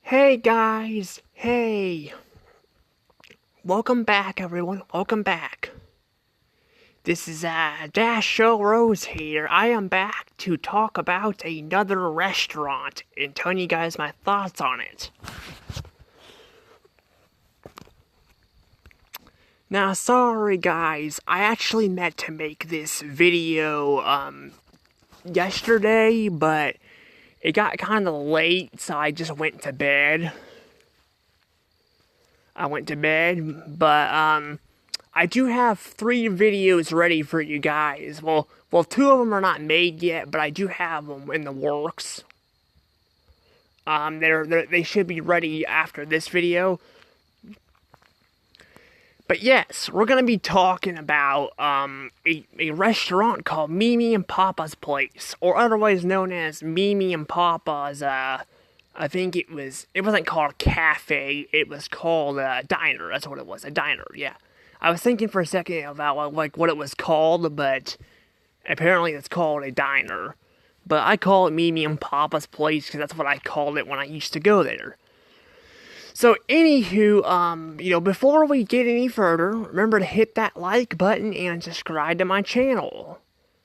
Hey guys, hey, welcome back everyone, welcome back. This is Dash Show Rose here. I am back to talk about another restaurant and tell you guys my thoughts on it. Now, sorry guys, I actually meant to make this video yesterday, but it got kind of late, so I just went to bed. But I do have 3 videos ready for you guys. Well, 2 of them are not made yet, but I do have them in the works. They should be ready after this video. But yes, we're gonna be talking about a restaurant called Mimi and Papa's Place, or otherwise known as Mimi and Papa's. I think it wasn't called cafe. It was called a diner. That's what it was, a diner. Yeah, I was thinking for a second about like what it was called, but apparently it's called a diner. But I call it Mimi and Papa's Place because that's what I called it when I used to go there. So, anywho, before we get any further, remember to hit that like button and subscribe to my channel.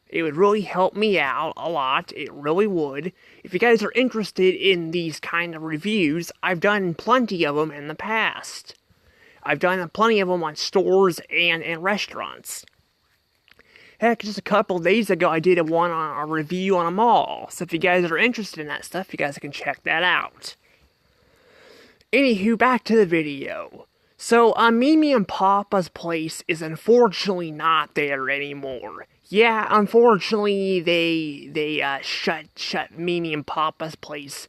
It would really help me out a lot, it really would. If you guys are interested in these kind of reviews, I've done plenty of them in the past. I've done plenty of them on stores and restaurants. Heck, just a couple days ago I did a review on a mall, so if you guys are interested in that stuff, you guys can check that out. Anywho, back to the video. So, Mimi and Papa's Place is unfortunately not there anymore. Yeah, unfortunately, they shut Mimi and Papa's Place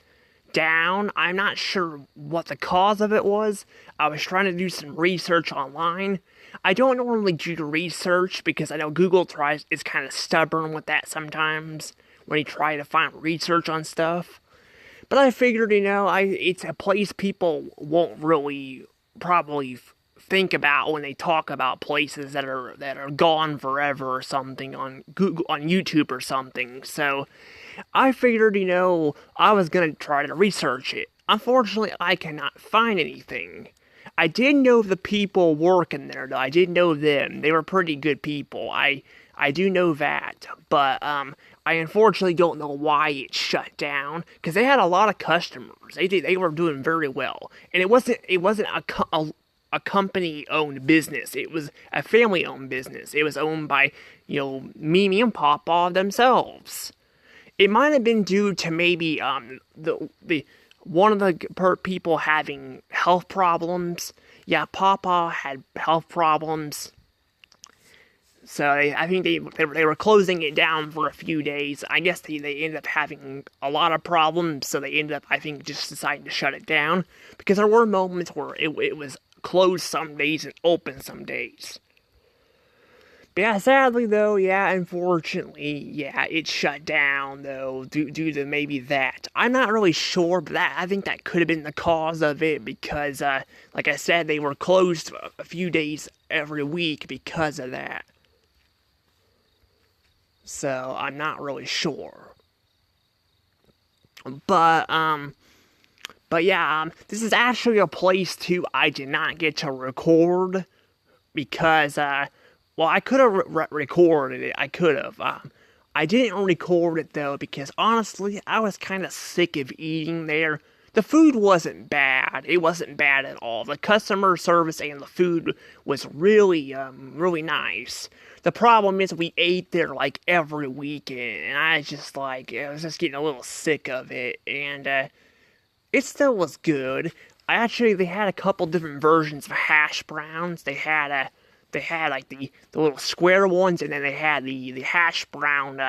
down. I'm not sure what the cause of it was. I was trying to do some research online. I don't normally do research because I know Google is kind of stubborn with that sometimes when you try to find research on stuff. But I figured, it's a place people won't really probably think about when they talk about places that are gone forever or something on YouTube or something. So I figured, I was gonna try to research it. Unfortunately, I cannot find anything. I did know the people working there, though. I did know them. They were pretty good people. I do know that, but I unfortunately don't know why it shut down because they had a lot of customers. They were doing very well, and it wasn't a company-owned business. It was a family-owned business. It was owned by Mimi and Papa themselves. It might have been due to maybe the one of the people having health problems. Yeah, Papa had health problems. So I think they were closing it down for a few days. I guess they ended up having a lot of problems, so they ended up, I think, just deciding to shut it down. Because there were moments where it was closed some days and open some days. But yeah, sadly though, unfortunately, it shut down though, due to maybe that. I'm not really sure, but I think that could have been the cause of it, because, like I said, they were closed a few days every week because of that. So, I'm not really sure. But yeah, this is actually a place, too, I did not get to record, because, I could have recorded it, I could have. I didn't record it, though, because, honestly, I was kind of sick of eating there. The food wasn't bad. It wasn't bad at all. The customer service and the food was really, really nice. The problem is we ate there, like, every weekend, and I was just getting a little sick of it, and, it still was good. They had a couple different versions of hash browns. They had like the little square ones, and then they had the hash brown,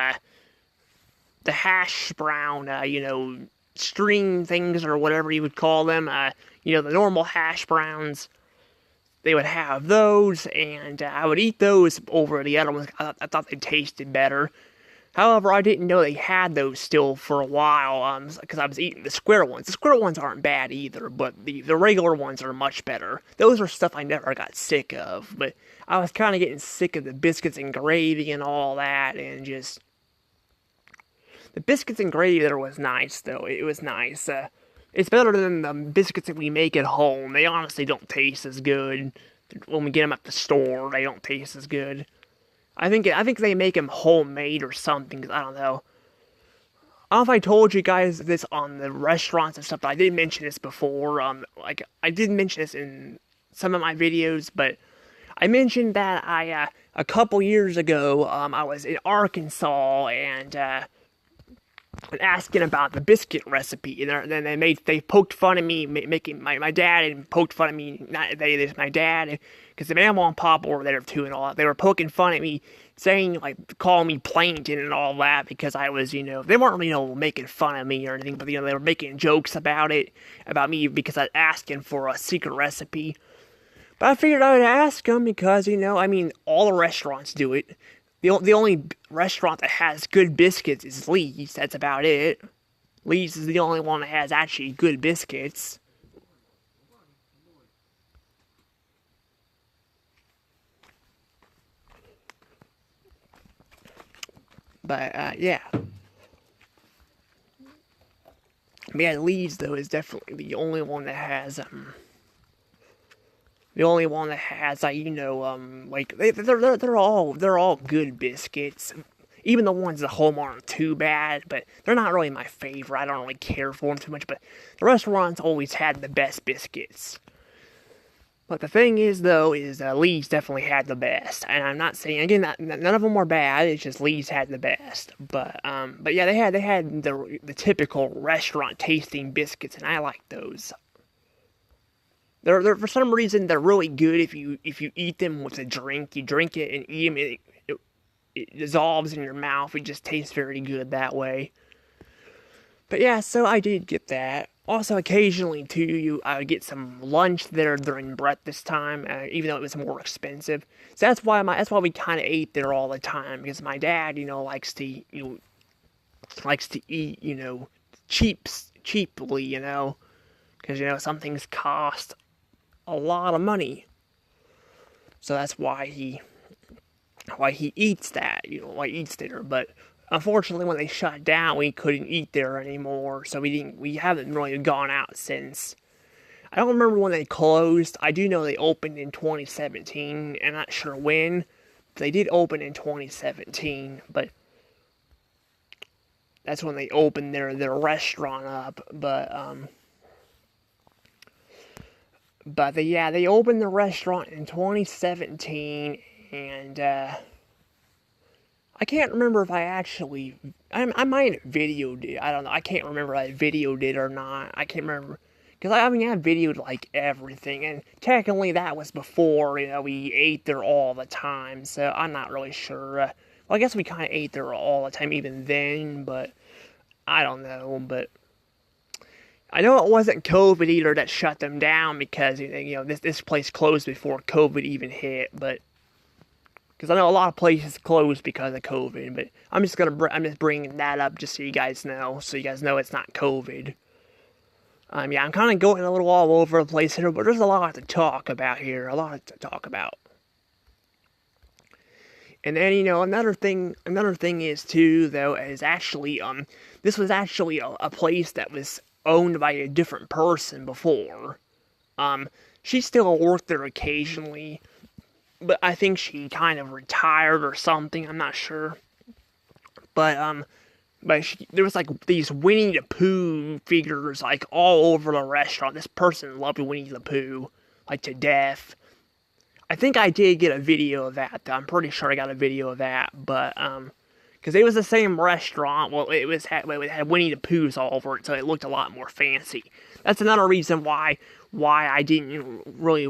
string things, or whatever you would call them, the normal hash browns. They would have those, and I would eat those over the other ones. I thought they tasted better. However, I didn't know they had those still for a while, because I was eating the square ones. The square ones aren't bad either, but the regular ones are much better. Those are stuff I never got sick of, but I was kind of getting sick of the biscuits and gravy and all that, and just... The biscuits and gravy there was nice, though. It was nice. It's better than the biscuits that we make at home. They honestly don't taste as good. When we get them at the store, they don't taste as good. I think they make them homemade or something. 'Cause I don't know. I don't know if I told you guys this on the restaurants and stuff, but I did mention this before. Like I did mention this in some of my videos, but I mentioned that a couple years ago, I was in Arkansas and asking about the biscuit recipe, and then they poked fun at me, making my dad and poked fun at me. Not they, this my dad, because the Mama and Papa were there too and all that. They were poking fun at me, saying like calling me plankton and all that because I was they weren't making fun of me or anything, but they were making jokes about me because I was asking for a secret recipe. But I figured I would ask them because all the restaurants do it. The only restaurant that has good biscuits is Lee's. That's about it. Lee's is the only one that has actually good biscuits. But, yeah. Yeah, Lee's, though, is definitely the only one that has, like, they're all good biscuits. Even the ones at home aren't too bad, but they're not really my favorite. I don't really care for them too much, but the restaurants always had the best biscuits. But the thing is, though, Lee's definitely had the best. And I'm not saying, again, that none of them were bad, it's just Lee's had the best. But yeah, they had the typical restaurant tasting biscuits, and I like those. They're for some reason they're really good if you eat them with a drink. You drink it and eat them, it dissolves in your mouth. It just tastes very good that way. But yeah, so I did get that. Also, occasionally too, I would get some lunch there during breakfast time, even though it was more expensive. So that's why we kind of ate there all the time, because my dad, likes to eat, cheaply, because some things cost a lot of money. So that's why he eats that, why he eats there. But unfortunately, when they shut down, we couldn't eat there anymore. So we haven't really gone out since. I don't remember when they closed. I do know they opened in 2017. I'm not sure when. They did open in 2017, but that's when they opened their restaurant up. But they opened the restaurant in 2017, and I can't remember if I might have videoed it. I don't know. I can't remember if I videoed it or not. I can't remember. Because, I videoed, like, everything. And technically that was before, we ate there all the time. So I'm not really sure. Well, I guess we kind of ate there all the time even then. But I don't know. But I know it wasn't COVID either that shut them down. Because, this place closed before COVID even hit. But because I know a lot of places closed because of COVID, but I'm just bringing that up just so you guys know it's not COVID. Yeah, I'm kind of going a little all over the place here, but there's a lot to talk about here, And then another thing is too, though, is actually this was actually a place that was owned by a different person before. She still worked there occasionally. But I think she kind of retired or something. I'm not sure. But there was like these Winnie the Pooh figures like all over the restaurant. This person loved Winnie the Pooh like to death. I think I did get a video of that. I'm pretty sure I got a video of that. But because it was the same restaurant. Well, it had Winnie the Poohs all over it, so it looked a lot more fancy. That's another reason why I didn't really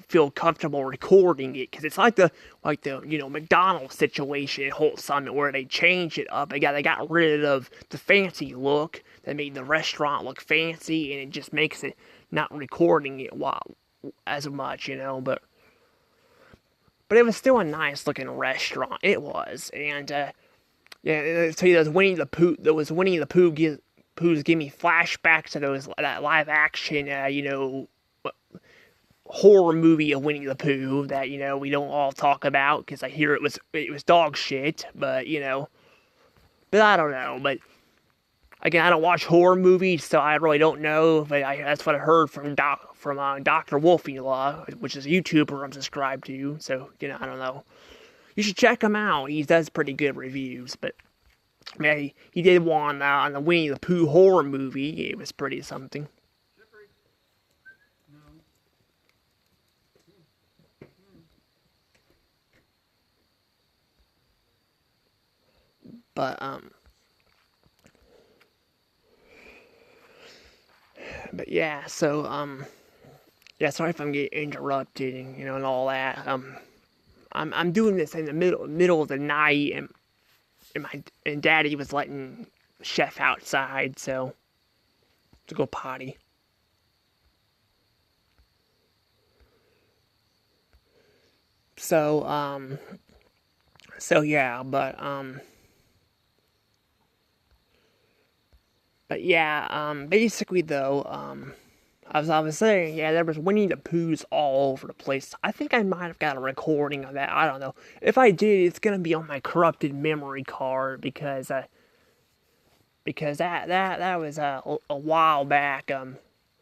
feel comfortable recording it, because it's like the McDonald's situation at Holt Summit where they changed it up. They got rid of the fancy look that made the restaurant look fancy, and it just makes it not recording it as much, but it was still a nice looking restaurant. It was, and yeah, so those Winnie the Poohs give me flashbacks to that live action, horror movie of Winnie the Pooh that, we don't all talk about because I hear it was dog shit, but I don't know, but Again, I don't watch horror movies, so I really don't know, but that's what I heard from Dr. Wolfie Law, which is a YouTuber I'm subscribed to, so, I don't know. You should check him out. He does pretty good reviews, but yeah, he did one on the Winnie the Pooh horror movie. It was pretty something. But yeah, so yeah, sorry if I'm getting interrupted and all that. I'm doing this in the middle of the night, and Daddy was letting Chef outside, so to go potty. So so yeah, but yeah, basically though, as I was saying, yeah, there was Winnie the Poohs all over the place. I think I might have got a recording of that. I don't know. If I did, it's gonna be on my corrupted memory card because that was a while back.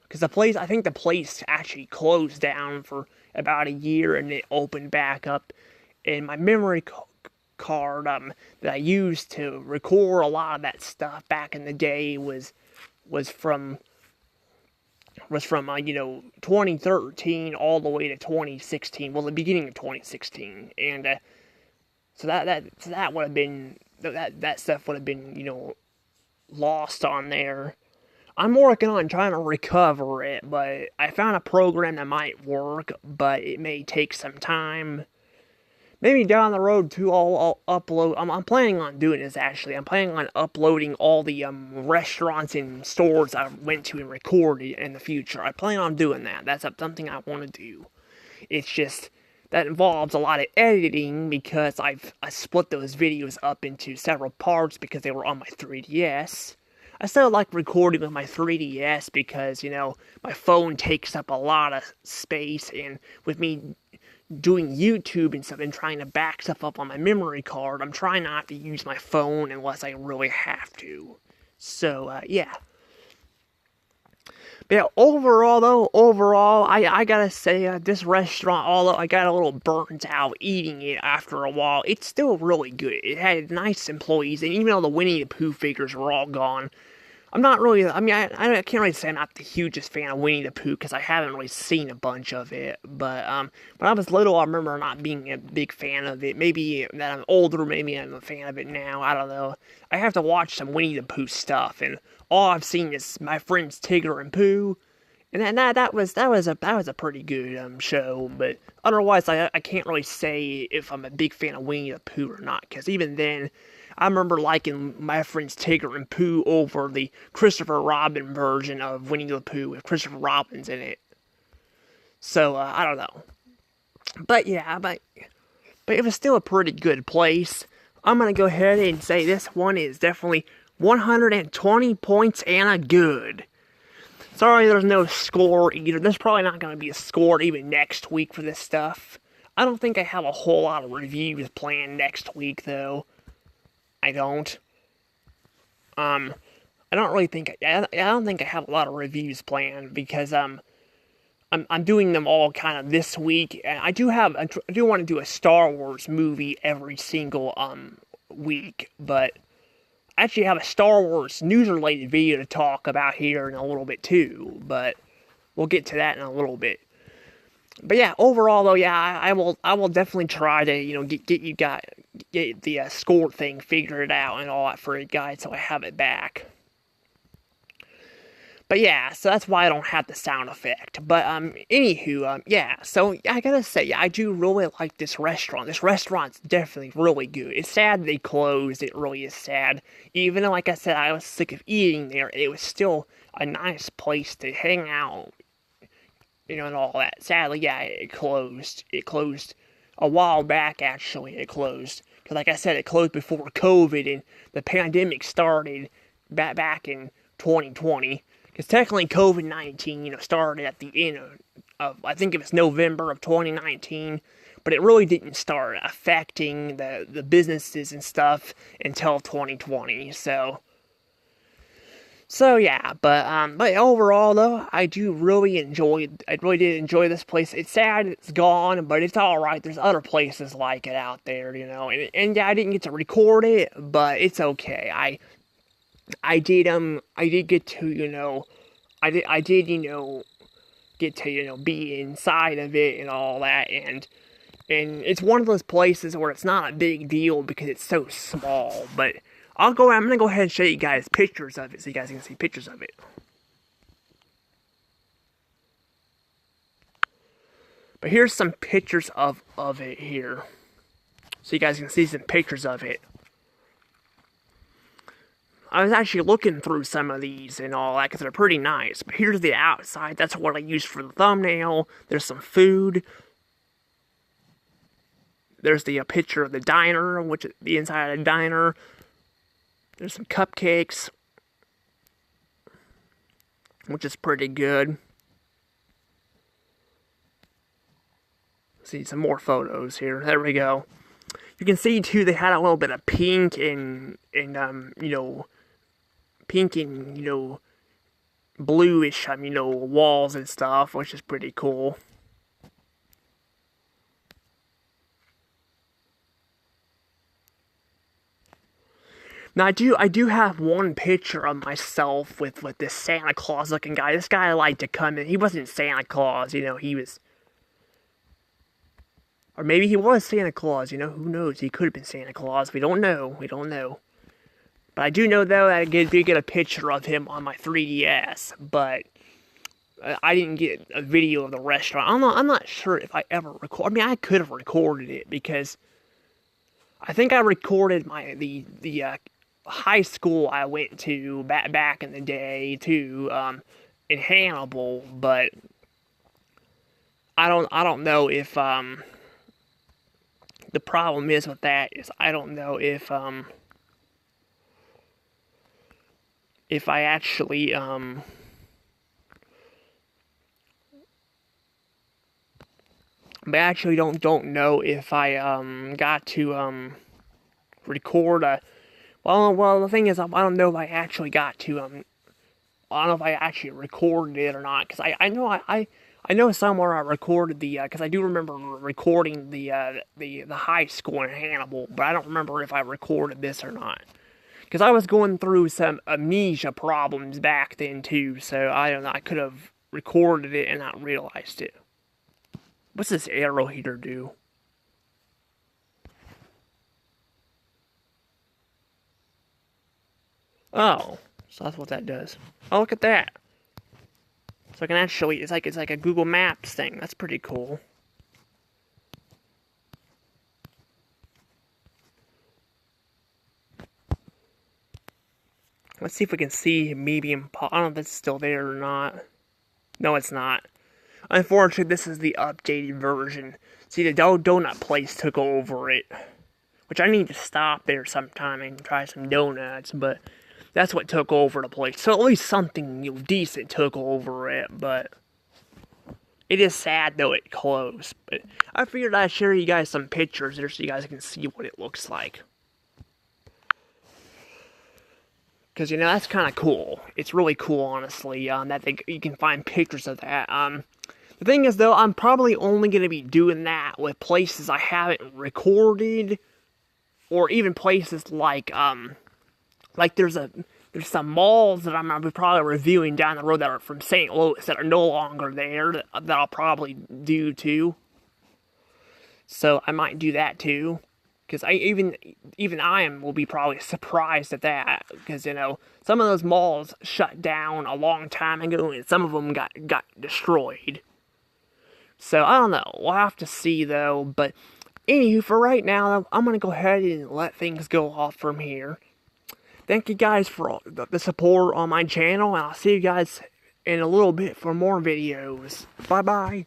Because I think the place actually closed down for about a year and it opened back up. And my memory card that I used to record a lot of that stuff back in the day was from 2013 all the way to 2016. Well, the beginning of 2016, and so that would have been that stuff would have been lost on there. I'm working on trying to recover it, but I found a program that might work, but it may take some time. Maybe down the road too, I'll upload. I'm planning on doing this actually. I'm planning on uploading all the restaurants and stores I went to and recorded in the future. I plan on doing that. That's something I want to do. It's just that involves a lot of editing because I split those videos up into several parts because they were on my 3DS. I still like recording with my 3DS because my phone takes up a lot of space, and with me doing YouTube and stuff and trying to back stuff up on my memory card, I'm trying not to use my phone unless I really have to. So, yeah. But yeah, overall, I gotta say, this restaurant, although I got a little burnt out eating it after a while, it's still really good. It had nice employees, and even though the Winnie the Pooh figures were all gone, I'm not really, I can't really say I'm not the hugest fan of Winnie the Pooh, because I haven't really seen a bunch of it, but, when I was little, I remember not being a big fan of it. Maybe that I'm older, maybe I'm a fan of it now, I don't know. I have to watch some Winnie the Pooh stuff, and all I've seen is My Friends Tigger and Pooh, and that was a pretty good show. But otherwise, I can't really say if I'm a big fan of Winnie the Pooh or not. Because even then, I remember liking My Friends Tigger and Pooh over the Christopher Robin version of Winnie the Pooh with Christopher Robin's in it. So I don't know. But yeah, but it was still a pretty good place. I'm gonna go ahead and say this one is definitely 120 points and a good. Sorry there's no score either. There's probably not going to be a score even next week for this stuff. I don't think I have a whole lot of reviews planned next week, though. I don't. I don't really think... I don't think I have a lot of reviews planned, because, I'm doing them all kind of this week. And I do want to do a Star Wars movie every single, week, but... I actually have a Star Wars news-related video to talk about here in a little bit too, but we'll get to that in a little bit. But yeah, overall though, yeah, I will definitely try to get the score thing figured out and all that for you guys, so I have it back. But yeah, so that's why I don't have the sound effect. But, anywho, yeah, so I gotta say, yeah, I do really like this restaurant. This restaurant's definitely really good. It's sad they closed, it really is sad. Even though, like I said, I was sick of eating there, it was still a nice place to hang out, and all that. Sadly, yeah, it closed. It closed a while back, actually, it closed. Because, like I said, it closed before COVID, and the pandemic started back in 2020. Because technically COVID-19, started at the end of, I think it was November of 2019, but it really didn't start affecting the businesses and stuff until 2020, so... So yeah, but overall though, I really did enjoy this place. It's sad it's gone, but it's all right. There's other places like it out there, and yeah, I didn't get to record it, but it's okay. I did get to, I did, get to, be inside of it and all that, and it's one of those places where it's not a big deal because it's so small, but I'm gonna go ahead and show you guys pictures of it so you guys can see pictures of it. But here's some pictures of it here. So you guys can see some pictures of it. I was actually looking through some of these and all that because they're pretty nice. But here's the outside. That's what I used for the thumbnail. There's some food. There's the picture of the diner, which is the inside of the diner. There's some cupcakes, which is pretty good. See some more photos here. There we go. You can see too they had a little bit of pink and pink and bluish walls and stuff, which is pretty cool. Now I do have one picture of myself with this Santa Claus looking guy. This guy liked to come in. He wasn't Santa Claus, he was, or maybe he was Santa Claus. Who knows? He could have been Santa Claus. We don't know. But I do know though that I did get a picture of him on my 3DS, but I didn't get a video of the restaurant. I'm not sure if I ever recorded. I mean, I could have recorded it because I think I recorded the high school I went to back in the day too, in Hannibal, but I don't know if the problem is with that is I don't know if I actually I actually don't know if I got to record a well the thing is I don't know if I actually got to I don't know if I actually recorded it or not, because I know I know somewhere I recorded the because I do remember recording the high school in Hannibal, but I don't remember if I recorded this or not, because I was going through some amnesia problems back then too, so I don't know, I could have recorded it and not realized it. What's this arrow heater do? Oh, so that's what that does. Oh, look at that. So I can actually, it's like a Google Maps thing. That's pretty cool. Let's see if we can see medium pop. I don't know if it's still there or not. No, it's not. Unfortunately, this is the updated version. See, the donut place took over it. Which I need to stop there sometime and try some donuts, but that's what took over the place. So at least something decent took over it, but it is sad though it closed. But I figured I'd share you guys some pictures there so you guys can see what it looks like. Because, that's kind of cool. It's really cool, honestly, that you can find pictures of that. The thing is, though, I'm probably only going to be doing that with places I haven't recorded, or even places like there's some malls that I'm probably reviewing down the road that are from St. Louis that are no longer there that I'll probably do too. So I might do that too, because even I will be probably surprised at that, because some of those malls shut down a long time ago and some of them got destroyed. So I don't know. We'll have to see though. But anywho, for right now, I'm gonna go ahead and let things go off from here. Thank you guys for all the support on my channel, and I'll see you guys in a little bit for more videos. Bye bye.